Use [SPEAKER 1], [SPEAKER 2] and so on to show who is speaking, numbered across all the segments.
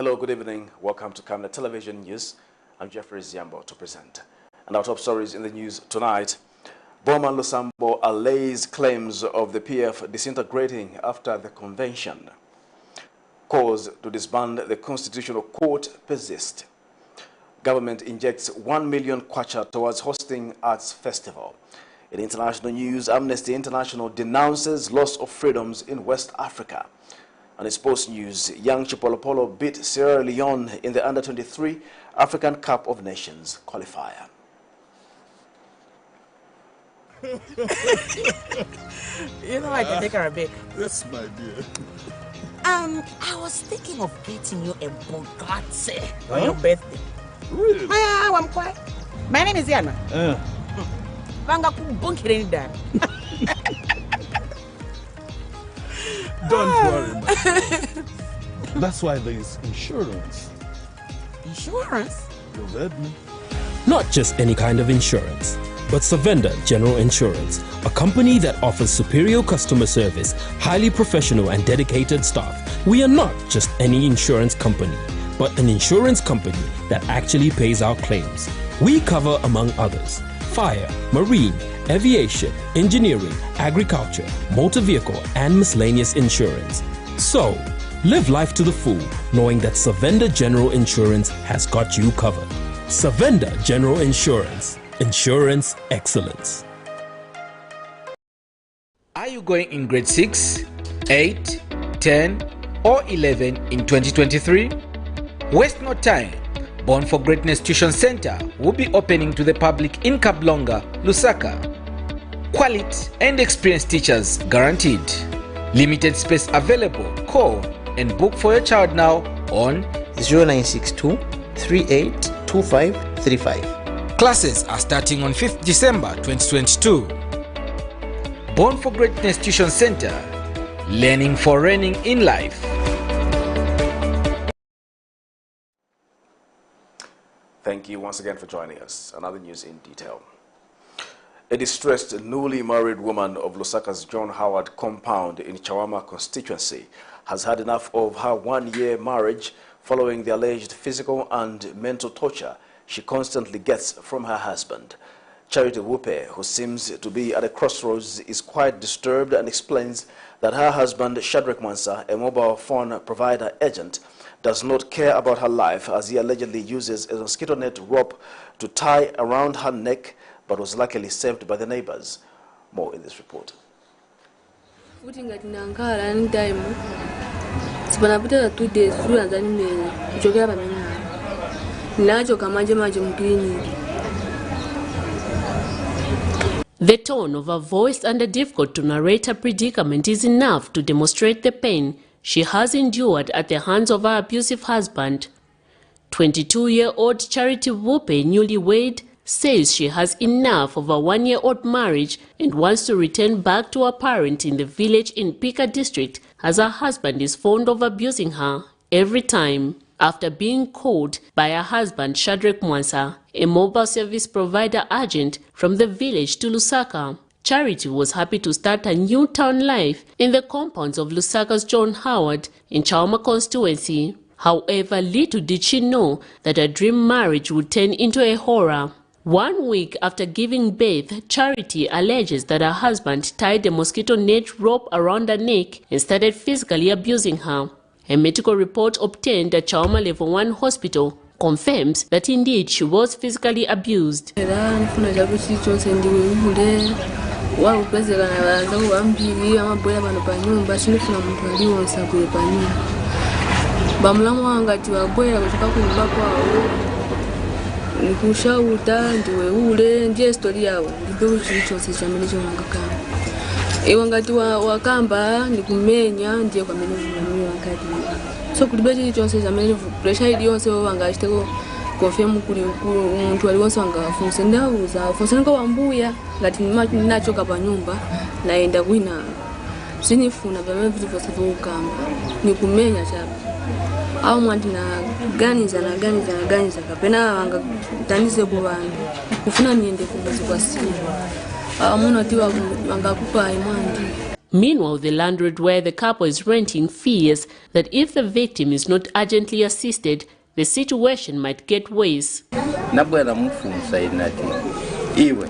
[SPEAKER 1] Hello, good evening. Welcome to Camnet Television News. I'm Jeffrey Ziambo to present. And our top stories in the news tonight. BOWMAN LUSAMBO allays claims of the PF disintegrating after the convention. Calls to disband the Constitutional Court persist. Government injects 1 million kwacha towards hosting arts festival. In international news, Amnesty International denounces loss of freedoms in West Africa. And in sports news, young CHIPOLOPOLO beat Sierra Leone in the Under-23 African Cup of Nations qualifier.
[SPEAKER 2] You know I can take her a bit.
[SPEAKER 3] Yes, my dear.
[SPEAKER 2] I was thinking of getting you a Bugatti on your birthday.
[SPEAKER 3] Really?
[SPEAKER 2] I'm quiet. My name is Yana.
[SPEAKER 3] Don't worry, my dear. That's why there is insurance.
[SPEAKER 2] Insurance?
[SPEAKER 3] You heard me.
[SPEAKER 4] Not just any kind of insurance, but Savenda General Insurance, a company that offers superior customer service, highly professional and dedicated staff. We are not just any insurance company, but an insurance company that actually pays our claims. We cover, among others, fire, marine, aviation, engineering, agriculture, motor vehicle, and miscellaneous insurance. So, live life to the full, knowing that Savenda General Insurance has got you covered. Savenda General Insurance. Insurance excellence.
[SPEAKER 5] Are you going in grade 6, 8, 10, or 11 in 2023? Waste no time. Born for Greatness Tuition Center will be opening to the public in Kablonga, Lusaka. Quality and experienced teachers guaranteed. Limited space available. Call and book for your child now on
[SPEAKER 6] 0962 382535.
[SPEAKER 5] Classes are starting on 5th December 2022. Born for Greatness Tuition Center, learning for reigning in life.
[SPEAKER 1] Thank you once again for joining us. Another news in detail. A distressed, newly married woman of Lusaka's John Howard compound in Chawama constituency has had enough of her one-year marriage following the alleged physical and mental torture she constantly gets from her husband. Charity Wupe, who seems to be at a crossroads, is quite disturbed and explains that her husband, Shadrach Mansa, a mobile phone provider agent, does not care about her life as he allegedly uses a mosquito net rope to tie around her neck, but was luckily saved by the neighbors. More in this report.
[SPEAKER 7] The tone of her voice and the difficult to narrate her predicament is enough to demonstrate the pain she has endured at the hands of her abusive husband. 22-year-old Charity Wupe, newlywed, says she has enough of a one-year-old marriage and wants to return back to her parent in the village in Pika district as her husband is fond of abusing her every time. After being called by her husband Shadrach Mansa, a mobile service provider agent from the village to Lusaka, Charity was happy to start a new town life in the compounds of Lusaka's John Howard in Chawama constituency. However, little did she know that her dream marriage would turn into a horror. 1 week after giving birth, Charity alleges that her husband tied a mosquito net rope around her neck and started physically abusing her. A medical report obtained at Chawama Level 1 hospital confirms that indeed she was physically abused.
[SPEAKER 8] Iwangati wakamba nikumenya ndiye kwa mimi wakati so kulibeti chonse zamene pressure iliyonse wangachiteko confirm kuli umuntu aliwonse wangafunse ndauza funse niko wambuya ngati nachoka pa nyumba naenda kwina sinifuna pamene vitu vyose vikukamba nikumenya chapa au mwanti na ganiza kapena wangatanize ku bantu kufuna niende kubuzi kwa simu. Amuno tiwa wangakupa imandi.
[SPEAKER 7] Meanwhile, the landlord where the couple is renting fears that if the victim is not urgently assisted, the situation might get worse.
[SPEAKER 9] Nabwera mufunsa inati iwe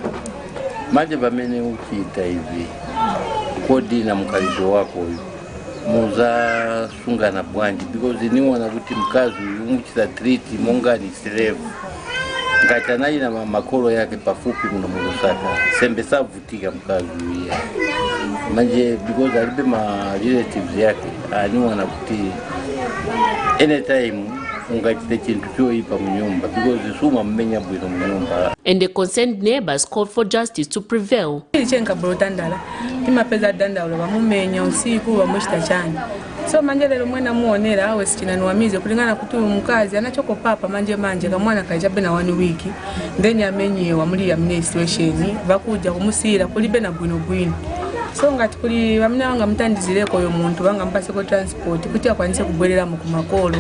[SPEAKER 9] manje bamene ukita hivi kodi na mkalizo wako muza sungana bwanji because niwona kuti mkazi umuchita treat monga ni slave ngati anayi na makolo yake pafupi muno mu Lusaka sembe savutika mkazi uya manje because alibe ma relatives yake niwona kuti anytime and
[SPEAKER 7] the concerned neighbors called for justice to prevail.
[SPEAKER 8] So manje lero mwena muonera awe sichinanuamize kulingana kuti mkazi anachoko papa manje kamwana kajabe na 1 week then amenyewa muri AMNESTY vakuja kumusira kulibe na bwino so ngati kuli bamina wanga mtandizireko yo muntu banga mpase ko transport kuti akwanise kubwerera mu kumakolo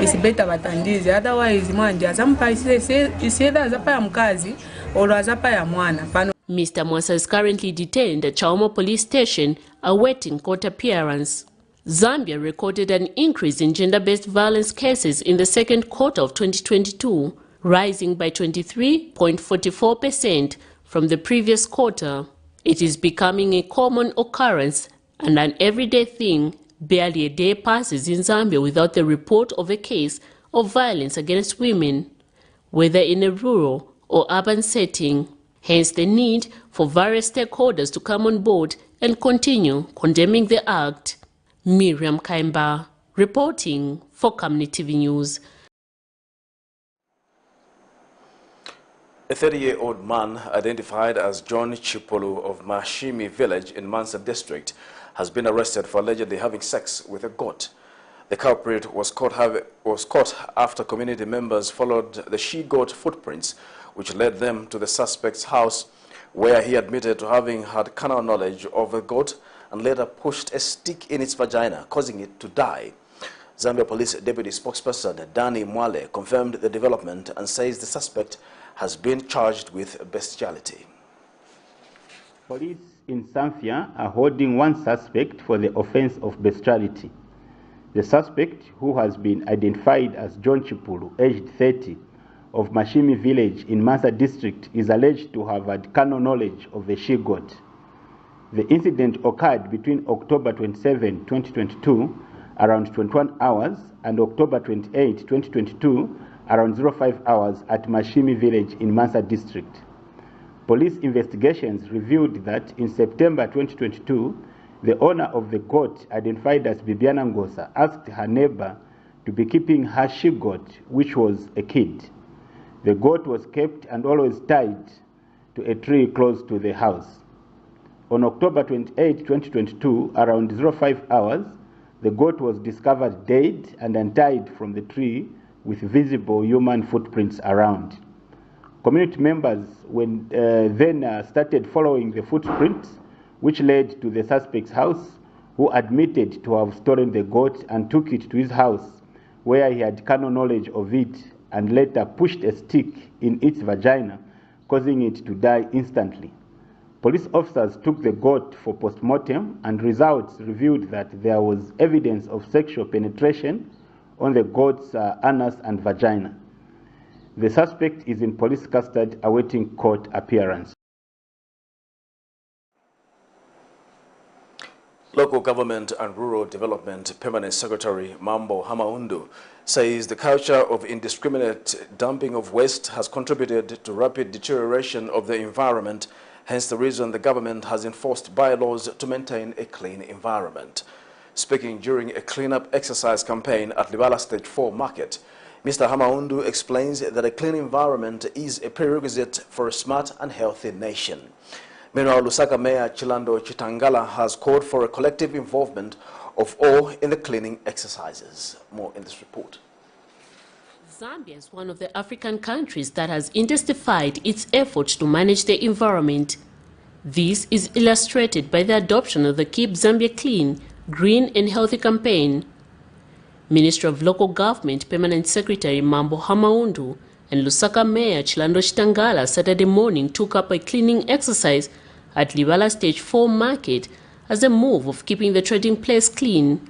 [SPEAKER 8] is better batandize otherwise mwanje azampa iseda azapa ya mkazi olo azapa ya mwana pano.
[SPEAKER 7] Mr. Mwasa is currently detained at Chawama police station awaiting court appearance. Zambia recorded an increase in gender-based violence cases in the second quarter of 2022, rising by 23.44% from the previous quarter. It is becoming a common occurrence and an everyday thing. Barely a day passes in Zambia without the report of a case of violence against women, whether in a rural or urban setting. Hence the need for various stakeholders to come on board and continue condemning the act. Miriam Kaimba, reporting for Camnet TV News.
[SPEAKER 1] A 30-year-old man identified as John Chipolopolo of Mashimi village in Mansa district has been arrested for allegedly having sex with a goat. The culprit was caught after community members followed the she-goat footprints, which led them to the suspect's house, where he admitted to having had carnal knowledge of the goat and later pushed a stick in its vagina, causing it to die. Zambia Police Deputy Spokesperson Danny Mwale confirmed the development and says the suspect has been charged with bestiality.
[SPEAKER 10] Police in Zambia are holding one suspect for the offense of bestiality. The suspect, who has been identified as John Chipolopolo, aged 30, of Mashimi village in Mansa district, is alleged to have had carnal knowledge of the she-goat. The incident occurred between October 27, 2022, around 21 hours, and October 28, 2022, around 05 hours at Mashimi village in Mansa district. Police investigations revealed that in September 2022, the owner of the goat, identified as Bibiana Ngosa, asked her neighbor to be keeping her she-goat, which was a kid. The goat was kept and always tied to a tree close to the house. On October 28, 2022, around 05 hours, the goat was discovered dead and untied from the tree with visible human footprints around. Community members then started following the footprints, which led to the suspect's house, who admitted to have stolen the goat and took it to his house, where he had carnal knowledge of it and later pushed a stick in its vagina, causing it to die instantly. Police officers took the goat for post-mortem, and results revealed that there was evidence of sexual penetration on the goat's anus and vagina. The suspect is in police custody awaiting court appearance.
[SPEAKER 1] Local Government and Rural Development Permanent Secretary Mambo Hamaundu says the culture of indiscriminate dumping of waste has contributed to rapid deterioration of the environment, hence the reason the government has enforced bylaws to maintain a clean environment. Speaking during a cleanup exercise campaign at Libala Stage 4 Market, Mr. Hamaundu explains that a clean environment is a prerequisite for a smart and healthy nation. Meanwhile, Lusaka Mayor Chilando Chitangala has called for a collective involvement of all in the cleaning exercises. More in this report.
[SPEAKER 7] Zambia is one of the African countries that has intensified its efforts to manage the environment. This is illustrated by the adoption of the Keep Zambia Clean, Green and Healthy campaign. Minister of Local Government Permanent Secretary Mambo Hamaundu and Lusaka Mayor Chilando Chitangala Saturday morning took up a cleaning exercise at Libala Stage 4 Market as a move of keeping the trading place clean.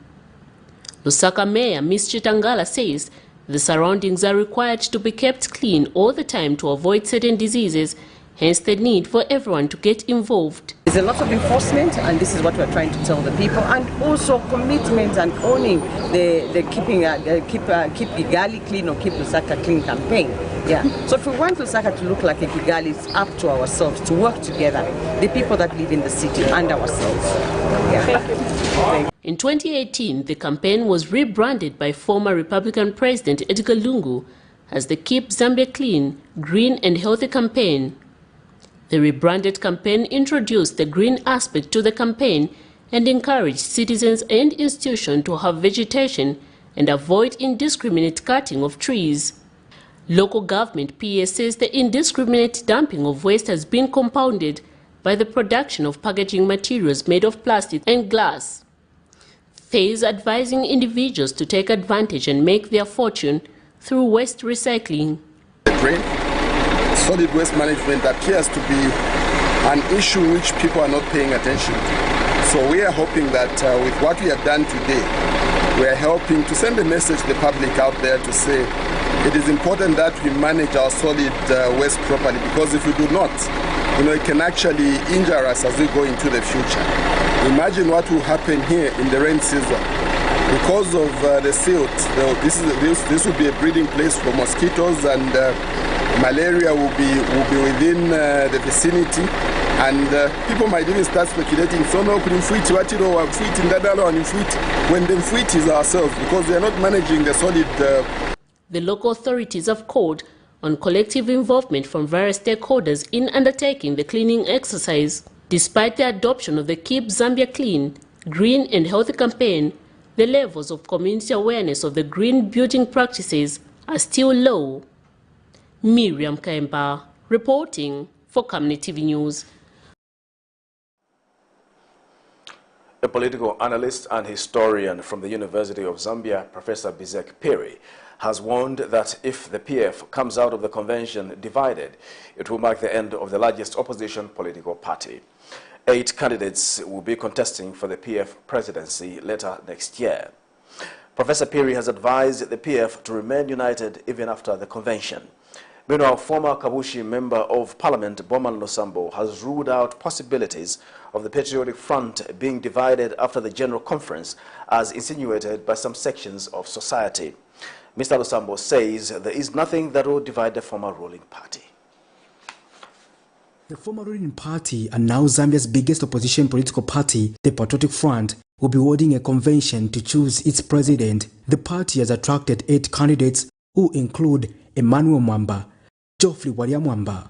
[SPEAKER 7] Lusaka Mayor Ms. Chitangala says the surroundings are required to be kept clean all the time to avoid certain diseases, hence the need for everyone to get involved.
[SPEAKER 11] There's a lot of enforcement, and this is what we're trying to tell the people, and also commitment and owning the keep Kigali clean or keep Lusaka clean campaign. Yeah. So if we want Lusaka to look like a Kigali, it's up to ourselves to work together, the people that live in the city and ourselves. Yeah. Thank you. Thank you.
[SPEAKER 7] In 2018, the campaign was rebranded by former Republican President Edgar Lungu as the Keep Zambia Clean, Green and Healthy campaign. The rebranded campaign introduced the green aspect to the campaign and encouraged citizens and institutions to have vegetation and avoid indiscriminate cutting of trees. Local government PS says the indiscriminate dumping of waste has been compounded by the production of packaging materials made of plastic and glass. FAIS advising individuals to take advantage and make their fortune through waste recycling.
[SPEAKER 12] Solid waste management appears to be an issue which people are not paying attention to. So we are hoping that with what we have done today, we are helping to send a message to the public out there to say it is important that we manage our solid waste properly, because if we do not, it can actually injure us as we go into the future. Imagine what will happen here in the rain season. Because of the silt, this will be a breeding place for mosquitoes, and malaria will be within the vicinity, and people might even start speculating, so no, when the mfuiti is ourselves, because they are not managing the solid.
[SPEAKER 7] The local authorities have called on collective involvement from various stakeholders in undertaking the cleaning exercise. Despite the adoption of the Keep Zambia Clean, Green and Healthy campaign, the levels of community awareness of the green building practices are still low. Miriam Kaimba reporting for Camnet TV News.
[SPEAKER 1] A political analyst and historian from the University of Zambia, Professor Bizek Piri, has warned that if the PF comes out of the convention divided, it will mark the end of the largest opposition political party. 8 candidates will be contesting for the PF presidency later next year. Professor Piri has advised the PF to remain united even after the convention. Meanwhile, former Kabushi Member of Parliament BOWMAN LUSAMBO has ruled out possibilities of the Patriotic Front being divided after the General Conference, as insinuated by some sections of society. Mr. LUSAMBO says there is nothing that will divide the former ruling party.
[SPEAKER 13] The former ruling party and now Zambia's biggest opposition political party, the Patriotic Front, will be holding a convention to choose its president. The party has attracted 8 candidates who include Emmanuel Mwamba, Geoffrey Walia Mwamba,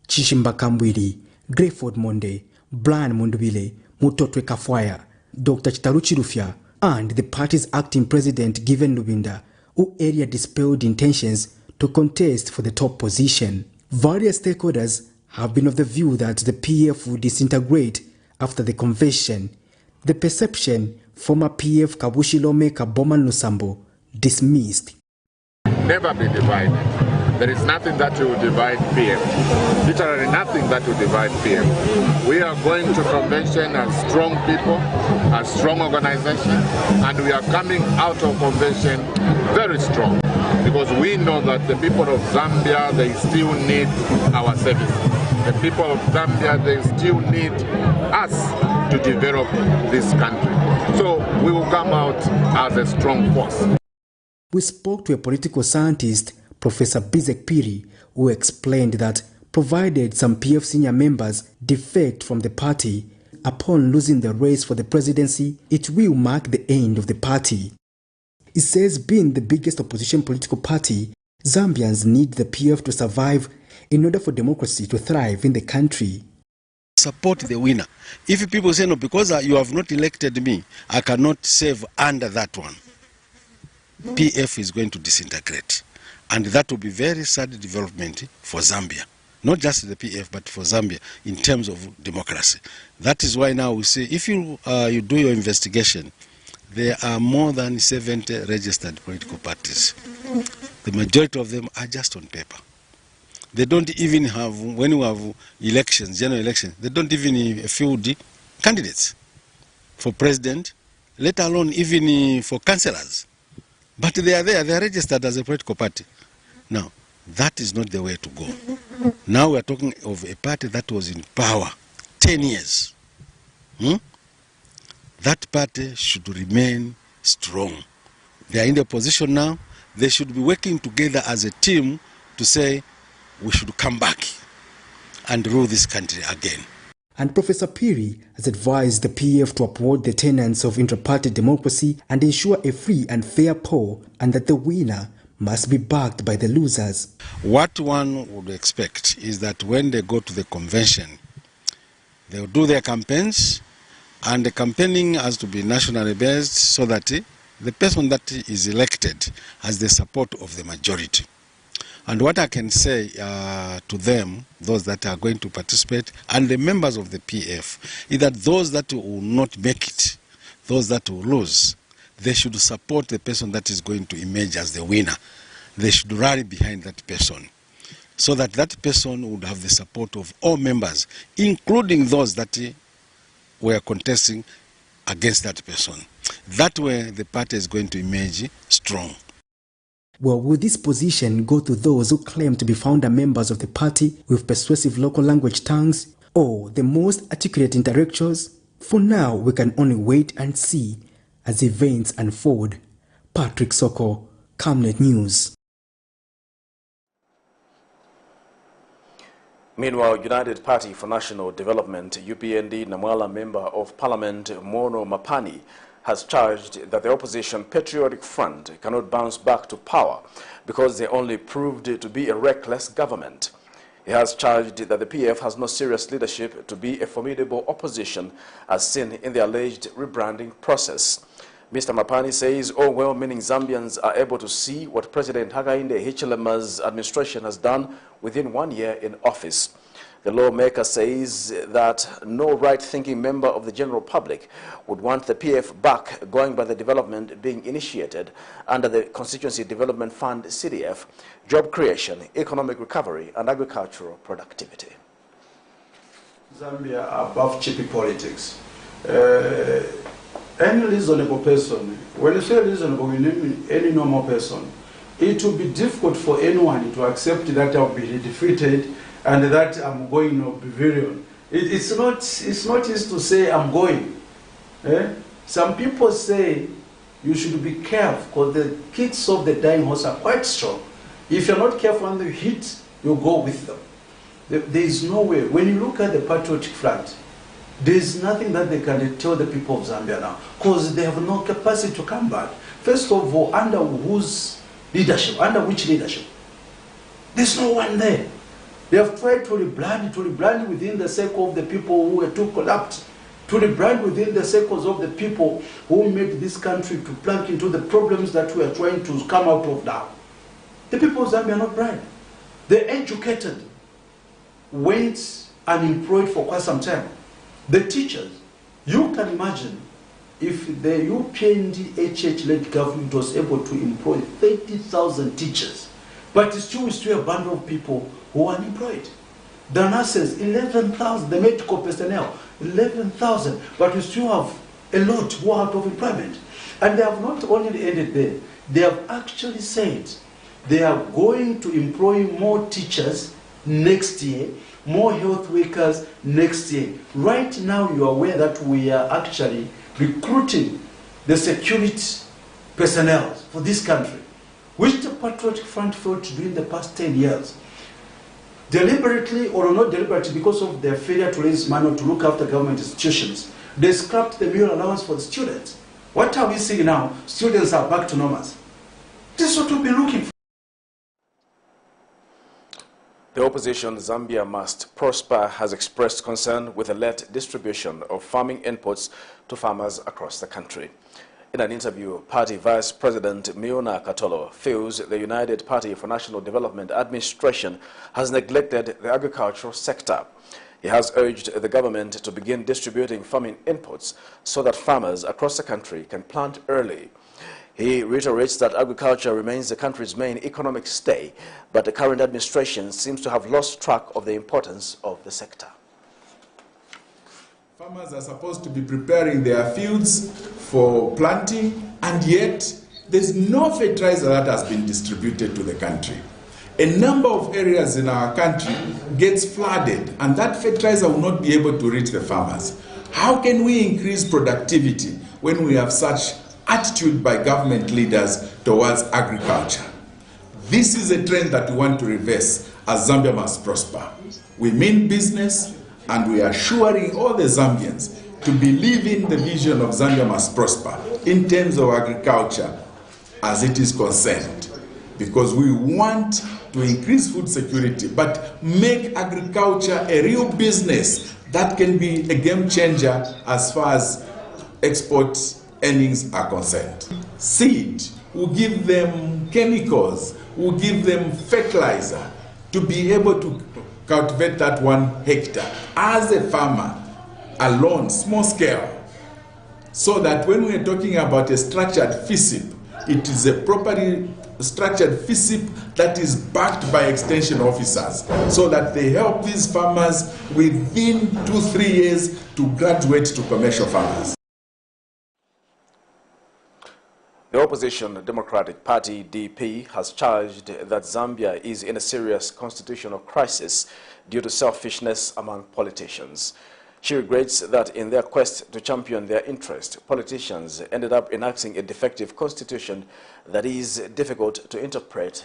[SPEAKER 13] Chishimba Kambwiri, Greyford Monde, Brian Mundubile, Mutotwe Kafwaya, Dr. Chitaruchi Rufya, and the party's acting president Given Lubinda, who earlier dispelled intentions to contest for the top position. Various stakeholders have been of the view that the PF will disintegrate after the convention. The perception, former PF Kabushi lawmaker BOWMAN LUSAMBO dismissed.
[SPEAKER 14] Never be divided. There is nothing that will divide PF. Literally nothing that will divide PF. We are going to convention as strong people, as strong organization, and we are coming out of convention very strong, because we know that the people of Zambia, they still need our service. The people of Zambia, they still need us to develop this country. So we will come out as a strong force.
[SPEAKER 13] We spoke to a political scientist, Professor Bizek Piri, who explained that provided some PF senior members defect from the party, upon losing the race for the presidency, it will mark the end of the party. He says being the biggest opposition political party, Zambians need the PF to survive in order for democracy to thrive in the country.
[SPEAKER 3] Support the winner. If people say, no, because you have not elected me, I cannot serve under that one, PF is going to disintegrate. And that will be very sad development for Zambia. Not just the PF, but for Zambia in terms of democracy. That is why now we say, if you do your investigation, there are more than 70 registered political parties. The majority of them are just on paper. They don't even have, when you have elections, general elections, they don't even field candidates. for president, let alone even for councillors. But they are there, they are registered as a political party. Now, that is not the way to go. Now we are talking of a party that was in power 10 years. That party should remain strong. They are in the position now, they should be working together as a team to say we should come back and rule this country again.
[SPEAKER 13] And Professor Piri has advised the PF to uphold the tenets of inter-party democracy and ensure a free and fair poll, and that the winner must be backed by the losers.
[SPEAKER 3] What one would expect is that when they go to the convention, they will do their campaigns, and the campaigning has to be nationally based so that the person that is elected has the support of the majority. And what I can say to them, those that are going to participate, and the members of the PF, is that those that will not make it, those that will lose, they should support the person that is going to emerge as the winner. They should rally behind that person, so that that person would have the support of all members, including those that were contesting against that person. That way, the party is going to emerge strong.
[SPEAKER 13] Well, will this position go to those who claim to be founder members of the party with persuasive local language tongues, or the most articulate intellectuals? For now, we can only wait and see as events unfold. Patrick Soko, Camnet News.
[SPEAKER 1] Meanwhile, United Party for National Development, UPND Namwala member of Parliament Mono Mapani has charged that the opposition Patriotic Front cannot bounce back to power because they only proved to be a reckless government. He has charged that the PF has no serious leadership to be a formidable opposition as seen in the alleged rebranding process. Mr. Mapani says all well-meaning Zambians are able to see what President Hakainde Hichilema's administration has done within 1 year in office. The lawmaker says that no right-thinking member of the general public would want the PF back, going by the development being initiated under the Constituency Development Fund CDF, job creation, economic recovery and agricultural productivity.
[SPEAKER 15] Zambia above chippy politics. Any reasonable person, when you say reasonable, you mean any normal person, it will be difficult for anyone to accept that I'll be defeated and that I'm going to Bavarian. It's not easy to say I'm going. Some people say you should be careful because the kids of the dying horse are quite strong. If you're not careful and you hit, you go with them. There is no way. When you look at the Patriotic Front, there is nothing that they can tell the people of Zambia now because they have no capacity to come back. First of all, under whose leadership? Under which leadership? There's no one there. They have tried to rebrand within the circle of the people who were too corrupt, to rebrand within the circles of the people who made this country to plunk into the problems that we are trying to come out of now. The people of Zambia are not bright. The educated went unemployed for quite some time. The teachers, you can imagine if the UPND-HH-led government was able to employ 30,000 teachers, but still a bundle of people who are unemployed. The nurses, 11,000, the medical personnel, 11,000, but we still have a lot who are out of employment. And they have not only ended there, they have actually said they are going to employ more teachers next year, more health workers next year. Right now, you are aware that we are actually recruiting the security personnel for this country, which the Patriotic Front failed to do in the past 10 years. Deliberately or not deliberately, because of their failure to raise money to look after government institutions, they scrapped the meal allowance for the students. What are we seeing now? Students are back to normal. This is what we've been looking for.
[SPEAKER 1] The opposition Zambia Must Prosper has expressed concern with the late distribution of farming inputs to farmers across the country. In an interview, Party Vice President Miona Katolo feels the United Party for National Development administration has neglected the agricultural sector. He has urged the government to begin distributing farming inputs so that farmers across the country can plant early. He reiterates that agriculture remains the country's main economic stay, but the current administration seems to have lost track of the importance of the sector.
[SPEAKER 16] Farmers are supposed to be preparing their fields for planting, and yet there's no fertilizer that has been distributed to the country. A number of areas in our country gets flooded, and that fertilizer will not be able to reach the farmers. How can we increase productivity when we have such attitude by government leaders towards agriculture? This is a trend that we want to reverse as Zambia must prosper. We mean business, and we are assuring all the Zambians to believe in the vision of Zambia must prosper in terms of agriculture as it is concerned, because we want to increase food security, but make agriculture a real business that can be a game changer as far as export earnings are concerned. Seed will give them chemicals, will give them fertilizer to be able to cultivate that 1 hectare as a farmer alone, small scale, so that when we are talking about a structured FISIP, it is a properly structured FISIP that is backed by extension officers, so that they help these farmers within 2-3 years to graduate to commercial farmers.
[SPEAKER 1] The opposition Democratic Party, DP, has charged that Zambia is in a serious constitutional crisis due to selfishness among politicians. She regrets that in their quest to champion their interest, politicians ended up enacting a defective constitution that is difficult to interpret.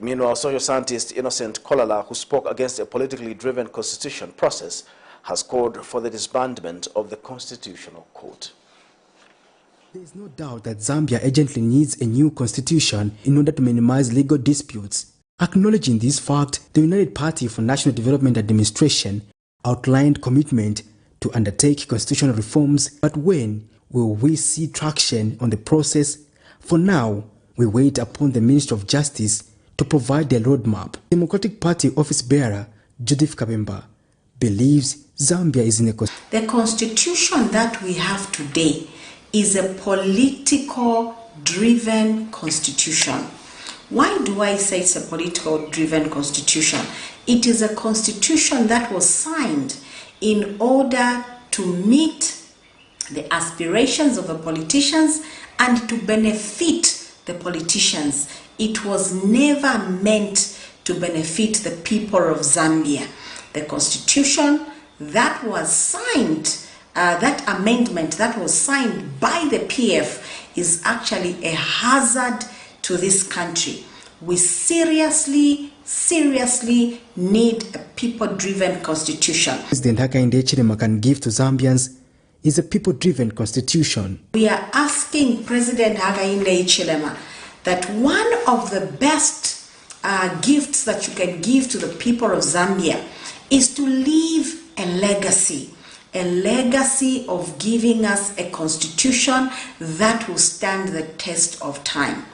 [SPEAKER 1] Meanwhile, social scientist Innocent Kolala, who spoke against a politically driven constitution process, has called for the disbandment of the Constitutional Court.
[SPEAKER 13] There is no doubt that Zambia urgently needs a new constitution in order to minimize legal disputes. Acknowledging this fact, the United Party for National Development Administration outlined commitment to undertake constitutional reforms, but when will we see traction on the process? For now, we wait upon the Minister of Justice to provide their roadmap. Democratic Party office bearer Judith Kabemba believes Zambia is in a
[SPEAKER 17] The constitution that we have today is a political-driven constitution. Why do I say it's a political-driven constitution? It is a constitution that was signed in order to meet the aspirations of the politicians and to benefit the politicians. It was never meant to benefit the people of Zambia. The constitution that was signed, that amendment that was signed by the PF is actually a hazard to this country. We seriously need a people-driven constitution.
[SPEAKER 13] President Hakainde Hichilema can give to Zambians is a people-driven constitution.
[SPEAKER 17] We are asking President Hakainde Hichilema that one of the best gifts that you can give to the people of Zambia is to leave a legacy of giving us a constitution that will stand the test of time.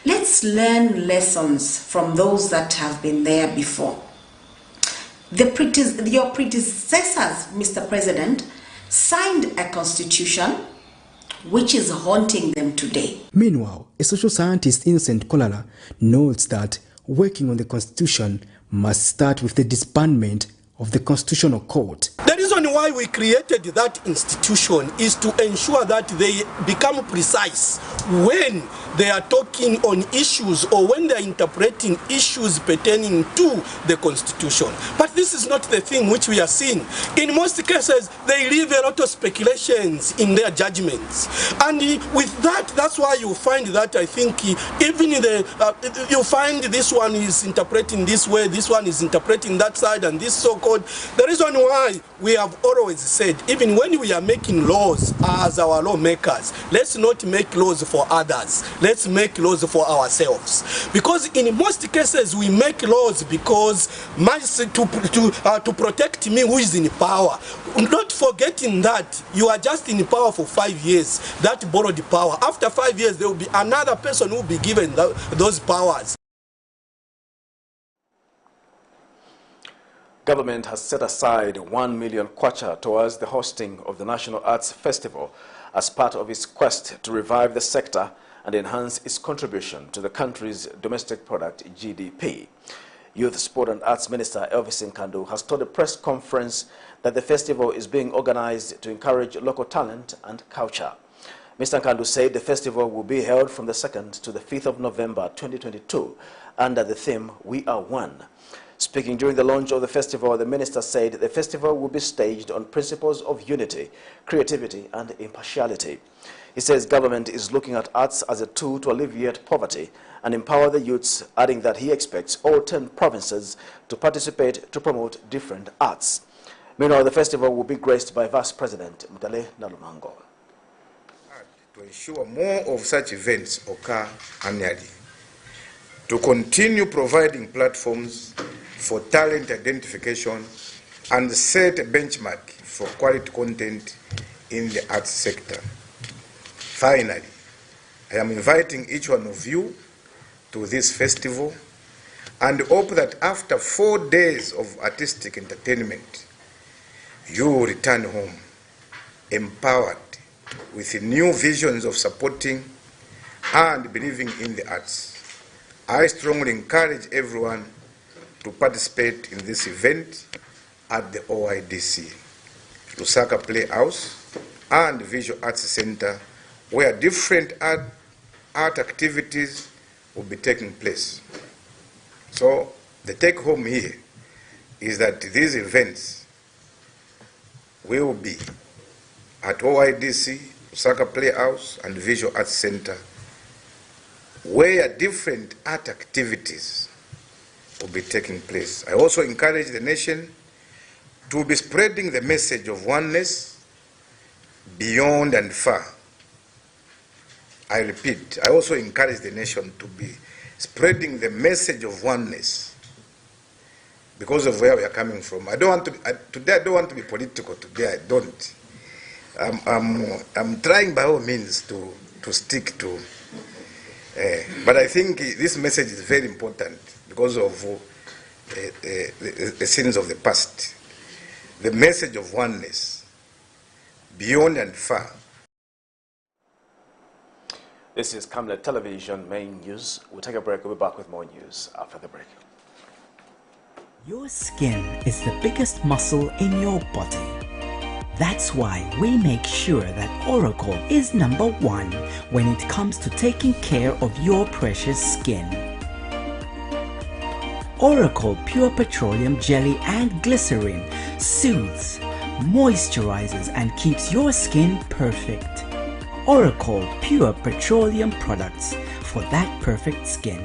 [SPEAKER 17] Let's learn lessons from those that have been there before. Your predecessors, Mr. President, signed a constitution which is haunting them today.
[SPEAKER 13] Meanwhile, a social scientist, Innocent Kolala, notes that working on the constitution must start with the disbandment of the Constitutional Court.
[SPEAKER 18] The reason why we created that institution is to ensure that they become precise when they are talking on issues or when they are interpreting issues pertaining to the Constitution. But this is not the thing which we are seeing. In most cases, they leave a lot of speculations in their judgments. And with that, that's why you find that I think even you find this one is interpreting this way, this one is interpreting that side, and this so-called. The reason why we have always said, even when we are making laws as our lawmakers, let's not make laws for others. Let's make laws for ourselves. Because in most cases, we make laws because to protect me who is in power. Not forgetting that you are just in power for 5 years, that borrowed power. After 5 years, there will be another person who will be given those powers.
[SPEAKER 1] Government has set aside 1 million kwacha towards the hosting of the National Arts Festival as part of its quest to revive the sector and enhance its contribution to the country's domestic product, GDP. Youth, Sport and Arts Minister Elvis Nkandu has told a press conference that the festival is being organized to encourage local talent and culture. Mr. Nkandu said the festival will be held from the 2nd to the 5th of November 2022 under the theme, We Are One. Speaking during the launch of the festival, the minister said the festival will be staged on principles of unity, creativity and impartiality. He says government is looking at arts as a tool to alleviate poverty and empower the youths, adding that he expects all 10 provinces to participate to promote different arts. Meanwhile, the festival will be graced by Vice President Mutale Nalumango.
[SPEAKER 19] To ensure more of such events occur annually, to continue providing platforms for talent identification and set a benchmark for quality content in the arts sector. Finally, I am inviting each one of you to this festival and hope that after 4 days of artistic entertainment, you will return home empowered with new visions of supporting and believing in the arts. I strongly encourage everyone to participate in this event at the OIDC, Lusaka Playhouse and Visual Arts Center, where different art activities will be taking place. So the take home here is that these events will be at OIDC, Lusaka Playhouse and Visual Arts Center, where different art activities will be taking place. I also encourage the nation to be spreading the message of oneness beyond and far. I repeat, I also encourage the nation to be spreading the message of oneness because of where we are coming from. I don't want to, today I don't want to be political today, I don't. I'm trying by all means to stick to, but I think this message is very important because of the sins of the past. The message of oneness, beyond and far.
[SPEAKER 1] This is Camnet Television Main News. We'll take a break. We'll be back with more news after the break.
[SPEAKER 2] Your skin is the biggest muscle in your body. That's why we make sure that Oracle is #1 when it comes to taking care of your precious skin. Oracle Pure Petroleum Jelly and Glycerin soothes, moisturizes and keeps your skin perfect. Oracle Pure Petroleum products for that perfect skin.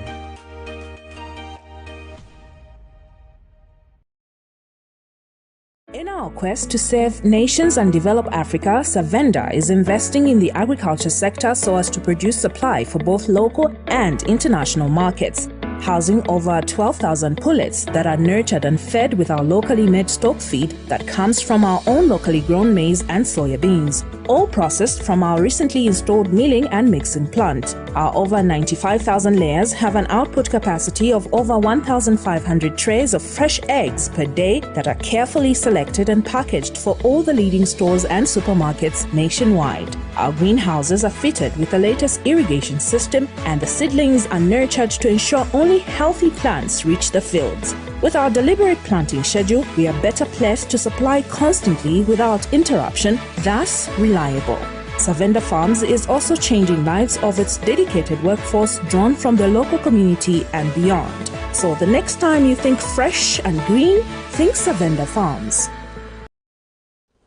[SPEAKER 20] In our quest to save nations and develop Africa, Savenda is investing in the agriculture sector so as to produce supply for both local and international markets, housing over 12,000 pullets that are nurtured and fed with our locally made stock feed that comes from our own locally grown maize and soya beans, all processed from our recently installed milling and mixing plant. Our over 95,000 layers have an output capacity of over 1,500 trays of fresh eggs per day that are carefully selected and packaged for all the leading stores and supermarkets nationwide. Our greenhouses are fitted with the latest irrigation system and the seedlings are nurtured to ensure only healthy plants reach the fields. With our deliberate planting schedule, we are better placed to supply constantly without interruption, thus reliable. Savenda Farms is also changing lives of its dedicated workforce drawn from the local community and beyond. So the next time you think fresh and green, think Savenda Farms.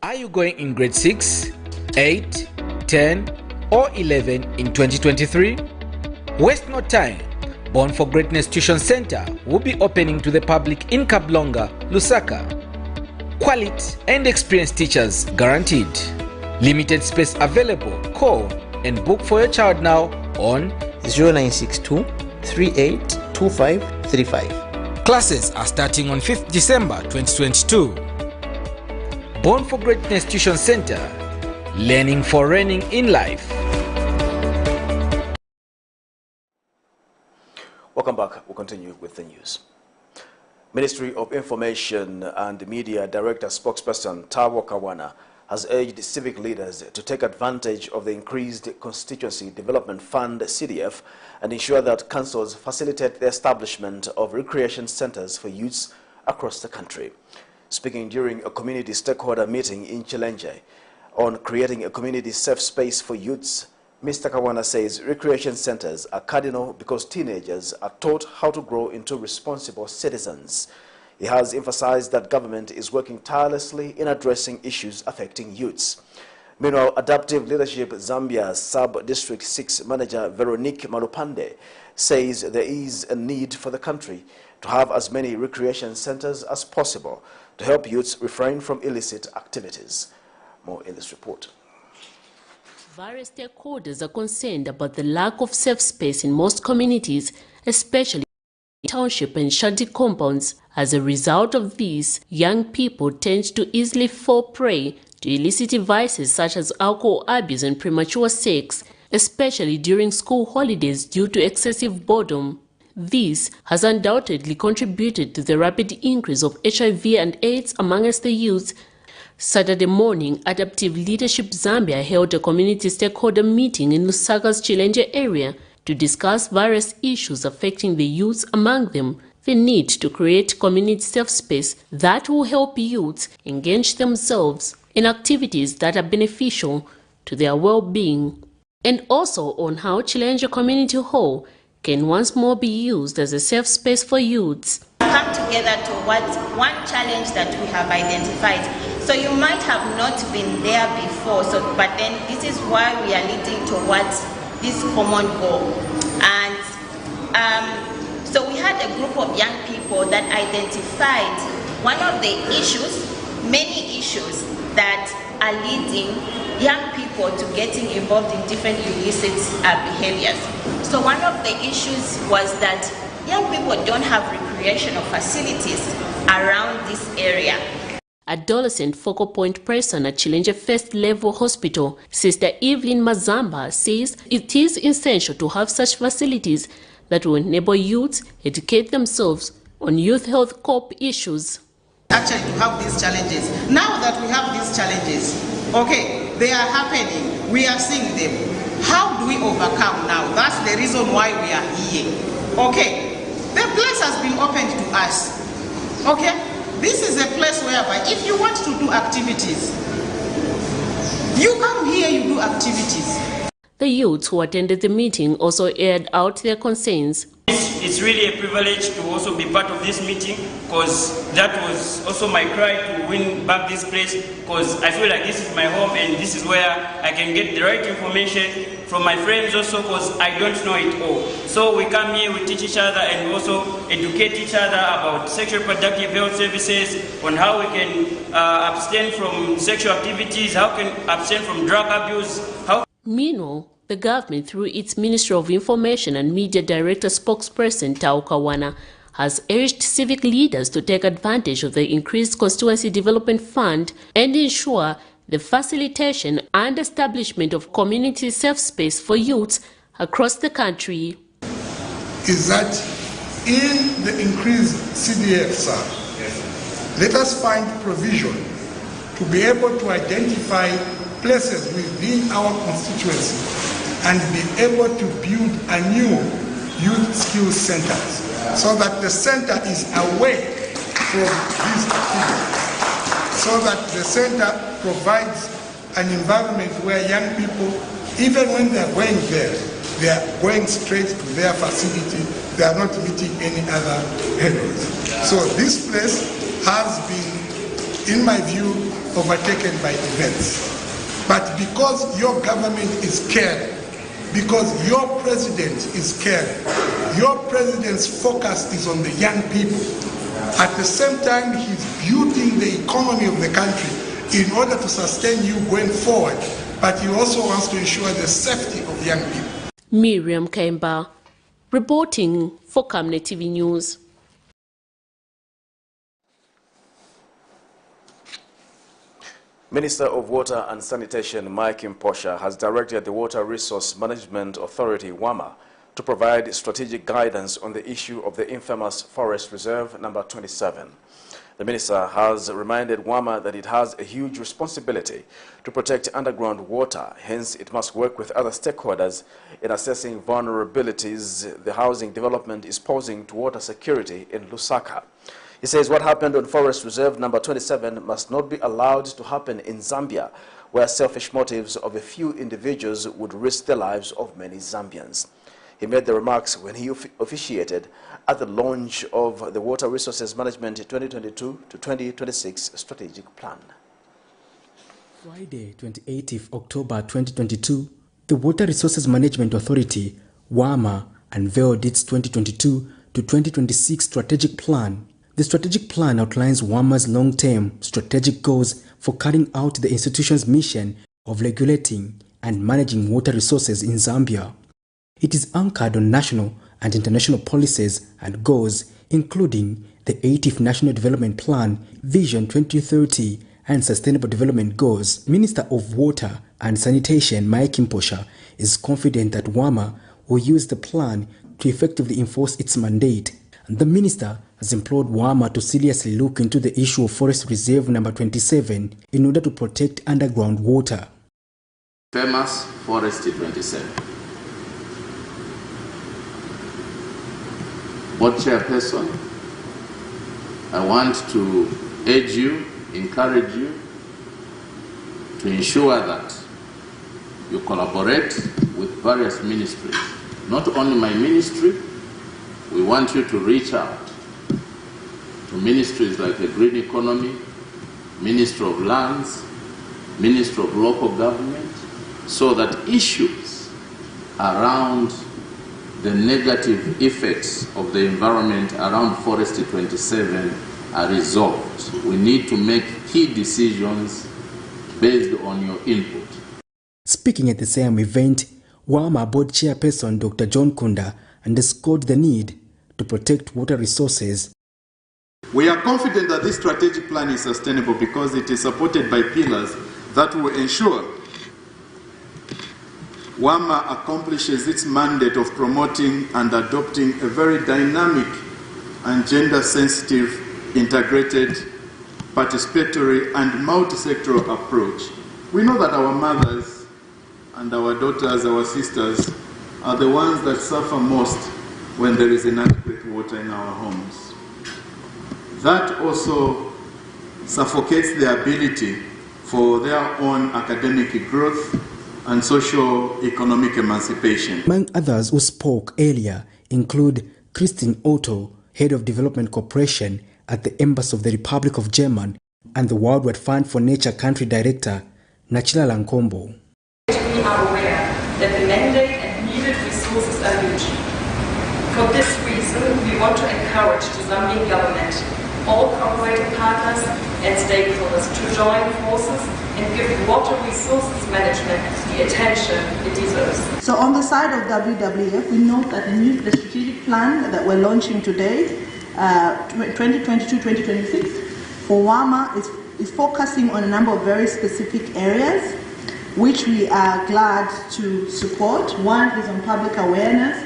[SPEAKER 5] Are you going in grade 6, 8, 10 or 11 in 2023? Waste no time. Born for Greatness Tuition Center will be opening to the public in Kablonga, Lusaka. Quality and experienced teachers guaranteed. Limited space available. Call and book for your child now on
[SPEAKER 6] 0962 382535.
[SPEAKER 5] Classes are starting on 5th December 2022. Born for Greatness Tuition Center, learning for reigning in life.
[SPEAKER 1] Welcome back. We'll continue with the news. Ministry of Information and Media Director spokesperson Tawo Kawana has urged civic leaders to take advantage of the increased Constituency Development Fund (CDF) and ensure that councils facilitate the establishment of recreation centers for youths across the country. Speaking during a community stakeholder meeting in Challenge on creating a community safe space for youths, Mr. Kawana says recreation centers are cardinal because teenagers are taught how to grow into responsible citizens. He has emphasized that government is working tirelessly in addressing issues affecting youths. Meanwhile, Adaptive Leadership Zambia Sub-District 6 Manager Veronique Malupande says there is a need for the country to have as many recreation centers as possible to help youths refrain from illicit activities. More in this report.
[SPEAKER 7] Various stakeholders are concerned about the lack of safe space in most communities, especially township and shanty compounds. As a result of this, young people tend to easily fall prey to illicit vices such as alcohol abuse and premature sex, especially during school holidays due to excessive boredom. This has undoubtedly contributed to the rapid increase of HIV and AIDS amongst the youth. Saturday morning, Adaptive Leadership Zambia held a community stakeholder meeting in Lusaka's Challenge area to discuss various issues affecting the youth, among them the need to create community safe space that will help youths engage themselves in activities that are beneficial to their well-being, and also on how Challenge Community Hall can once more be used as a safe space for youths.
[SPEAKER 21] Come together towards one challenge that we have identified. So you might have not been there before, but then this is why we are leading towards this common goal. And so we had a group of young people that identified one of the issues, many issues that are leading young people to getting involved in different illicit behaviors. So one of the issues was that young people don't have recreational facilities around this area.
[SPEAKER 7] Adolescent focal point person at Challenge First Level Hospital, Sister Evelyn Mazamba, says it is essential to have such facilities that will enable youths educate themselves on youth health cope issues.
[SPEAKER 22] Actually, to have these challenges. Now that we have these challenges, okay, they are happening, we are seeing them. How do we overcome now? That's the reason why we are here. Okay, the place has been opened to us. Okay, this is a place whereby if you want to do activities, you come here, you do activities.
[SPEAKER 7] The youths who attended the meeting also aired out their concerns.
[SPEAKER 23] It's really a privilege to also be part of this meeting, because that was also my cry to win back this place, because I feel like this is my home and this is where I can get the right information from my friends also, because I don't know it all. So we come here, we teach each other and also educate each other about sexual reproductive health services, on how we can abstain from sexual activities, how we can abstain from drug abuse.
[SPEAKER 7] Meanwhile, the government, through its Ministry of Information and Media Director spokesperson Tau Kawana, has urged civic leaders to take advantage of the increased Constituency Development Fund and ensure the facilitation and establishment of community safe space for youths across the country.
[SPEAKER 24] Is that in the increased CDF, sir, let us find provision to be able to identify places within our constituency and be able to build a new youth skills centers so that the center is away from these activities, so that the center provides an environment where young people, even when they are going there, they are going straight to their facility, they are not meeting any other hurdles. So this place has been, in my view, overtaken by events. But because your government is caring, because your president is caring, your president's focus is on the young people. At the same time, he's building the economy of the country in order to sustain you going forward, but he also wants to ensure the safety of young people.
[SPEAKER 7] Miriam Kemba, reporting for Camnet TV News.
[SPEAKER 1] Minister of Water and Sanitation Mike Mposha has directed the Water Resource Management Authority WAMA to provide strategic guidance on the issue of the infamous Forest Reserve number 27. The minister has reminded WAMA that it has a huge responsibility to protect underground water. Hence, it must work with other stakeholders in assessing vulnerabilities the housing development is posing to water security in Lusaka. He says what happened on Forest Reserve number 27 must not be allowed to happen in Zambia, where selfish motives of a few individuals would risk the lives of many Zambians. He made the remarks when he officiated at the launch of the Water Resources Management 2022 to 2026 Strategic Plan.
[SPEAKER 13] Friday, 28th October 2022, the Water Resources Management Authority, WAMA, unveiled its 2022 to 2026 Strategic Plan. The strategic plan outlines WAMA's long-term strategic goals for carrying out the institution's mission of regulating and managing water resources in Zambia. It is anchored on national and international policies and goals, including the 80th National Development Plan, Vision 2030, and Sustainable Development Goals. Minister of Water and Sanitation, Mike Mposha, is confident that WAMA will use the plan to effectively enforce its mandate. The minister has implored WAMA to seriously look into the issue of Forest Reserve number 27 in order to protect underground water.
[SPEAKER 4] Famous Forest 27. Board chairperson, I want to urge you, encourage you to ensure that you collaborate with various ministries. Not only my ministry, we want you to reach out to ministries like the Green Economy, Ministry of Lands, Ministry of Local Government, so that issues around the negative effects of the environment around Forest 27 are resolved. We need to make key decisions based on your input.
[SPEAKER 13] Speaking at the same event, WAMA Board Chairperson Dr. John Kunda underscored the need to protect water resources.
[SPEAKER 8] We are confident that this strategic plan is sustainable because it is supported by pillars that will ensure WAMA accomplishes its mandate of promoting and adopting a very dynamic and gender-sensitive, integrated, participatory and multi-sectoral approach. We know that our mothers and our daughters, our sisters, are the ones that suffer most when there is inadequate water in our homes. That also suffocates their ability for their own academic growth and socio-economic emancipation.
[SPEAKER 13] Among others who spoke earlier include Christine Otto, Head of Development Cooperation at the Embassy of the Republic of Germany, and the Worldwide Fund for Nature Country Director, Nachila Lankombo.
[SPEAKER 9] We are aware that the mandate and needed resources are huge. For this reason, we want to encourage the Zambian government, all cooperating partners and stakeholders to join forces and give water resources management the attention it deserves.
[SPEAKER 10] So on the side of WWF, we note that the strategic plan that we're launching today, 2022-2026, for WAMA is focusing on a number of very specific areas, which we are glad to support. One is on public awareness,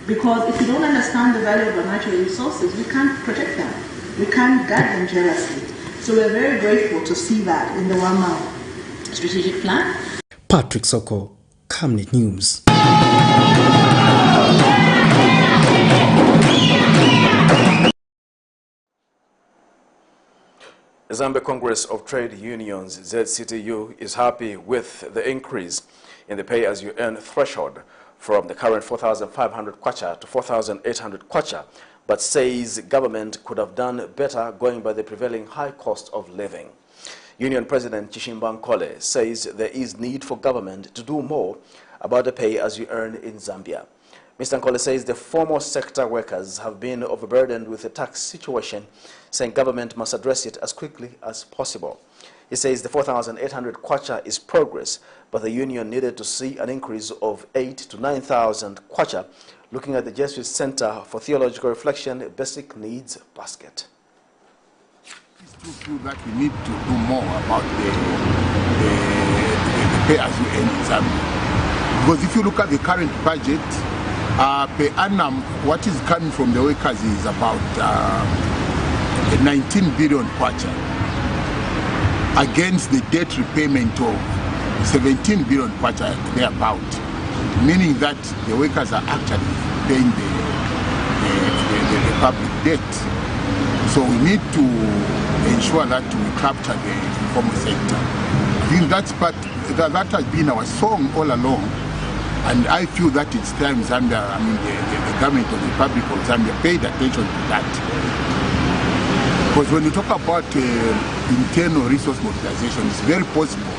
[SPEAKER 10] because if we don't understand the value of our natural resources, we can't protect them. We can't guard them jealously. So we're very grateful to see that in the WAMA strategic plan.
[SPEAKER 13] Patrick Soko, Camnet News.
[SPEAKER 1] The Zambia Congress of Trade Unions, ZCTU, is happy with the increase in the pay-as-you-earn threshold from the current 4,500 kwacha to 4,800 kwacha, but says government could have done better going by the prevailing high cost of living. Union President Chishimba Nkole says there is need for government to do more about the pay-as-you-earn in Zambia. Mr. Nkole says the formal sector workers have been overburdened with the tax situation, saying government must address it as quickly as possible. He says the 4,800 kwacha is progress, but the union needed to see an increase of 8,000 to 9,000 kwacha, looking at the Jesuit Center for Theological Reflection Basic Needs Basket.
[SPEAKER 25] We feel that we need to do more about the pay-as-you-earn in Zambia. Because if you look at the current budget, per annum, what is coming from the workers is about 19 billion kwacha against the debt repayment of 17 billion kwacha thereabout, meaning that the workers are actually paying the public debt. So we need to ensure that we capture the informal sector. I think that's part, that has been our song all along, and I feel that it's time Zambia, I mean the government of the Republic of Zambia paid attention to that. Because when you talk about internal resource mobilization, it's very possible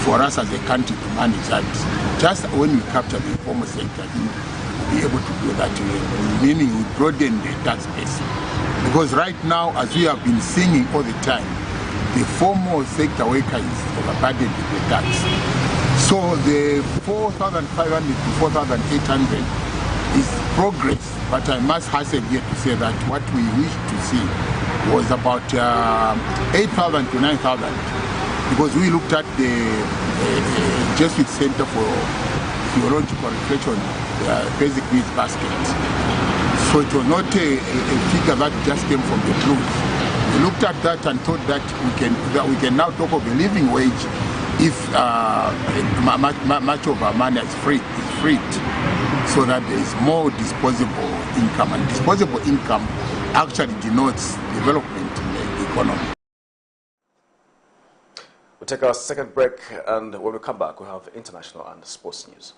[SPEAKER 25] for us as a country to manage that. Just when we capture the informal sector, we'll be able to do that, meaning we broaden the tax base. Because right now, as we have been singing all the time, the formal sector worker is overburdened with the tax. So the 4,500 to 4,800 is progress, but I must hasten here to say that what we wish to see was about 8,000 to 9,000, because we looked at the Jesuit Center for Theological Reflection Basic Needs Basket. So it was not a figure that just came from the truth. We looked at that and thought that we can now talk of a living wage if much of our money is freed, so that there is more disposable income, and disposable income actually denotes development in the economy.
[SPEAKER 1] We'll take our second break, and when we come back, we'll have international and sports news.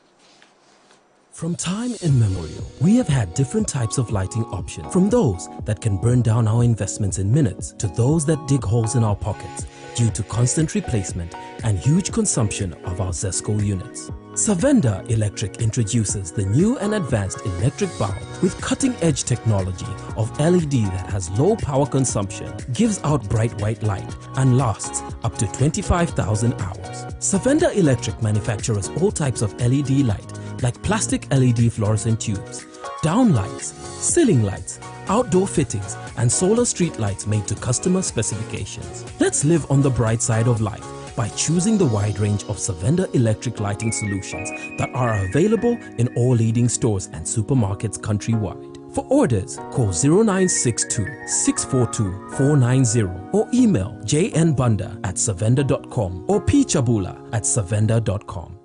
[SPEAKER 3] From time immemorial, we have had different types of lighting options, from those that can burn down our investments in minutes to those that dig holes in our pockets due to constant replacement and huge consumption of our ZESCO units. Savenda Electric introduces the new and advanced electric bulb with cutting-edge technology of LED that has low power consumption, gives out bright white light, and lasts up to 25,000 hours. Savenda Electric manufactures all types of LED light, like plastic LED fluorescent tubes, down lights, ceiling lights, outdoor fittings, and solar street lights made to customer specifications. Let's live on the bright side of life by choosing the wide range of Savenda electric lighting solutions that are available in all leading stores and supermarkets countrywide. For orders, call 0962-642-490 or email jnbanda@savenda.com or pchabula@savenda.com.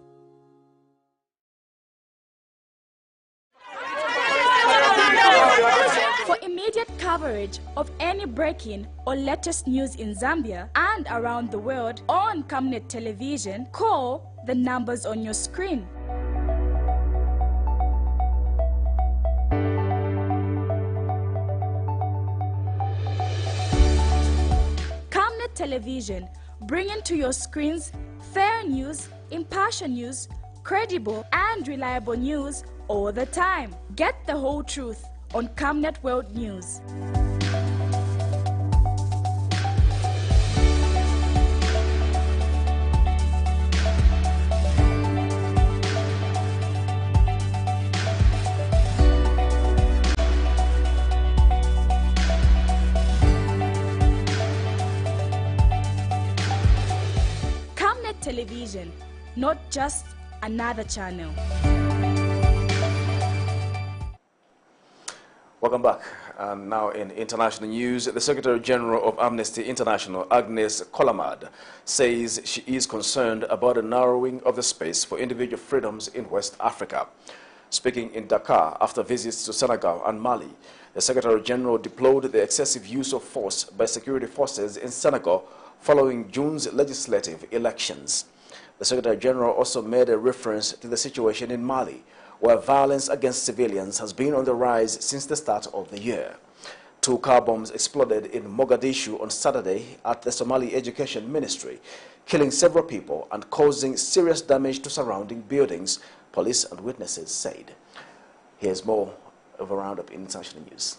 [SPEAKER 11] For immediate coverage of any breaking or latest news in Zambia and around the world on Camnet television, call the numbers on your screen. Camnet television, bringing to your screens fair news, impartial news, credible and reliable news all the time. Get the whole truth on Camnet World News. Camnet Television, not just another channel.
[SPEAKER 1] Welcome back. And now in international news, the Secretary General of Amnesty International, Agnes Kolamad, says she is concerned about the narrowing of the space for individual freedoms in West Africa. Speaking in Dakar after visits to Senegal and Mali, the Secretary General deplored the excessive use of force by security forces in Senegal following June's legislative elections. The Secretary General also made a reference to the situation in Mali, where violence against civilians has been on the rise since the start of the year. 2 car bombs exploded in Mogadishu on Saturday at the Somali Education Ministry, killing several people and causing serious damage to surrounding buildings, police and witnesses said. Here's more of a roundup in international news.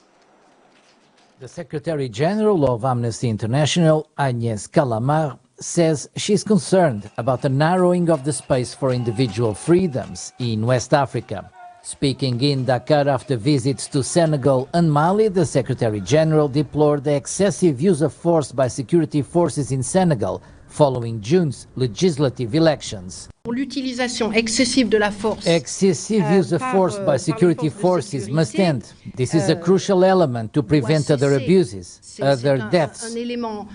[SPEAKER 12] The Secretary General of Amnesty International, Agnes Kolamad, says she's concerned about the narrowing of the space for individual freedoms in West Africa. Speaking in Dakar after visits to Senegal and Mali, the Secretary General deplored the excessive use of force by security forces in Senegal following June's legislative elections.
[SPEAKER 14] L'utilisation excessive de la force.
[SPEAKER 12] Excessive use of force by security forces must end. This is a crucial element to prevent other abuses, other deaths.
[SPEAKER 14] Un élément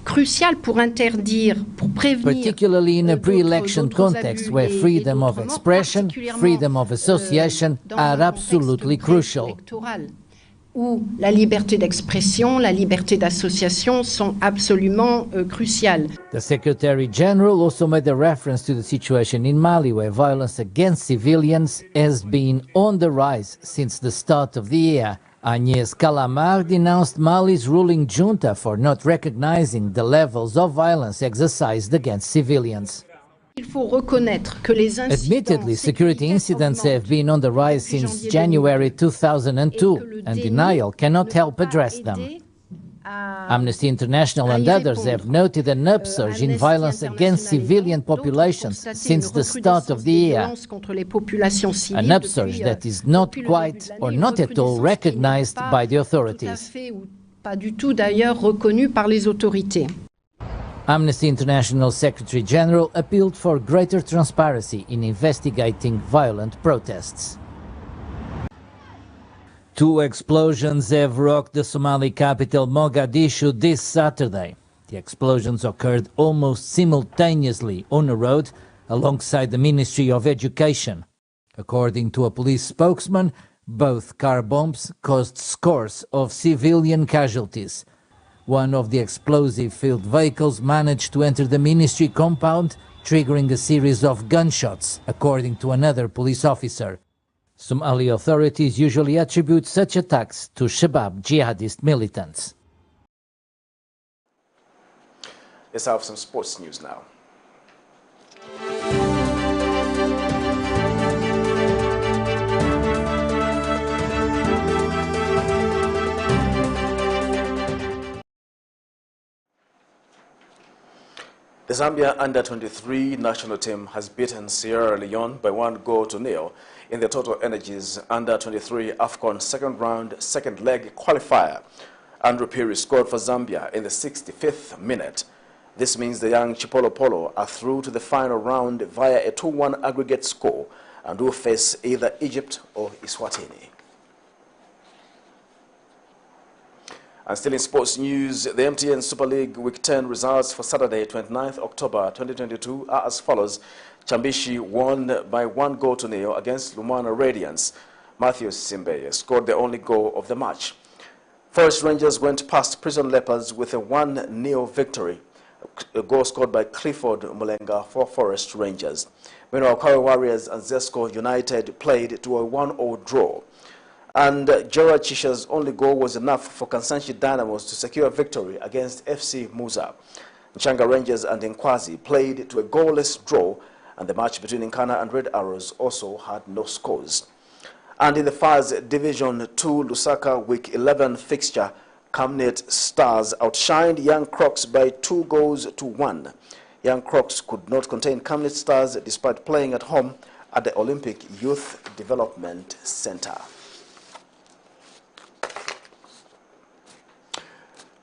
[SPEAKER 14] crucial pour interdire, pour prévenir.
[SPEAKER 12] Particularly in a pre-election context where freedom of expression, freedom of association are absolutely crucial.
[SPEAKER 14] Où la liberté d'expression, la liberté d'association sont absolument cruciales.
[SPEAKER 12] The Secretary General also made a reference to the situation in Mali, where violence against civilians has been on the rise since the start of the year. Agnès Calamard denounced Mali's ruling junta for not recognizing the levels of violence exercised against civilians.
[SPEAKER 14] Il faut reconnaître que les
[SPEAKER 12] Admittedly, security incidents have been on the rise since January 2002, and denial cannot help address them. Amnesty International and others have noted an upsurge in violence against civilian populations since the start of the year, an upsurge that is not quite or not at all recognized by the authorities.
[SPEAKER 14] Pas du tout d'ailleurs reconnu par les autorités.
[SPEAKER 12] Amnesty International Secretary General appealed for greater transparency in investigating violent protests. 2 explosions have rocked the Somali capital Mogadishu this Saturday. The explosions occurred almost simultaneously on a road alongside the Ministry of Education. According to a police spokesman, both car bombs caused scores of civilian casualties. One of the explosive-filled vehicles managed to enter the ministry compound, triggering a series of gunshots, according to another police officer. Somali authorities usually attribute such attacks to Shabab jihadist militants.
[SPEAKER 1] Let's have some sports news now. The Zambia Under-23 national team has beaten Sierra Leone by 1-0 in the Total Energies Under-23 AFCON second round, second leg qualifier. Andrew Piri scored for Zambia in the 65th minute. This means the young Chipolopolo are through to the final round via a 2-1 aggregate score and will face either Egypt or Eswatini. And still in sports news, the MTN Super League Week 10 results for Saturday, 29th October 2022 are as follows. Chambishi won by 1-0 against Lumwana Radiance. Matthew Simbe scored the only goal of the match. Forest Rangers went past Prison Leopards with a 1-0 victory. A goal scored by Clifford Mulenga for Forest Rangers. Meanwhile, Kawe Warriors and Zesco United played to a 1-0 draw. And Gerard Chisha's only goal was enough for Kansanshi Dynamos to secure victory against FC Muza. Nchanga Rangers and Nkwazi played to a goalless draw, and the match between Nkana and Red Arrows also had no scores. And in the FAS Division 2 Lusaka Week 11 fixture, Camnet Stars outshined Young Crocs by 2-1. Young Crocs could not contain Camnet Stars despite playing at home at the Olympic Youth Development Center.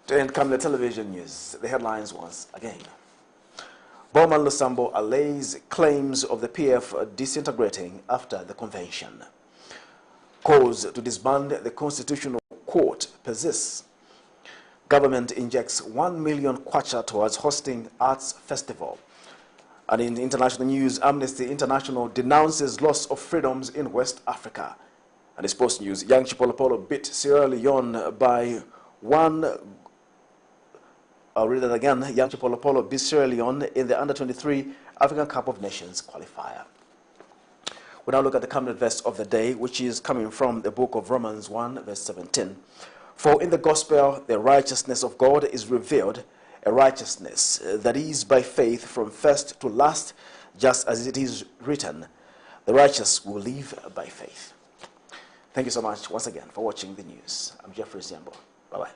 [SPEAKER 1] To end Camnet television news, the headlines once again. BOWMAN LUSAMBO allays claims of the PF disintegrating after the convention. Calls to disband the Constitutional Court persists. Government injects 1 million kwacha towards hosting arts festival. And in international news, Amnesty International denounces loss of freedoms in West Africa. And in sports news, young Chipolopolo beat Sierra Leone by I'll read it again. Young Chipolopolo beat Sierra Leone in the Under-23 African Cup of Nations qualifier. We now look at the Camnet verse of the day, which is coming from the book of Romans 1, verse 17. For in the gospel, the righteousness of God is revealed, a righteousness that is by faith from first to last, just as it is written, the righteous will live by faith. Thank you so much once again for watching the news. I'm Jeffrey Ziambo. Bye-bye.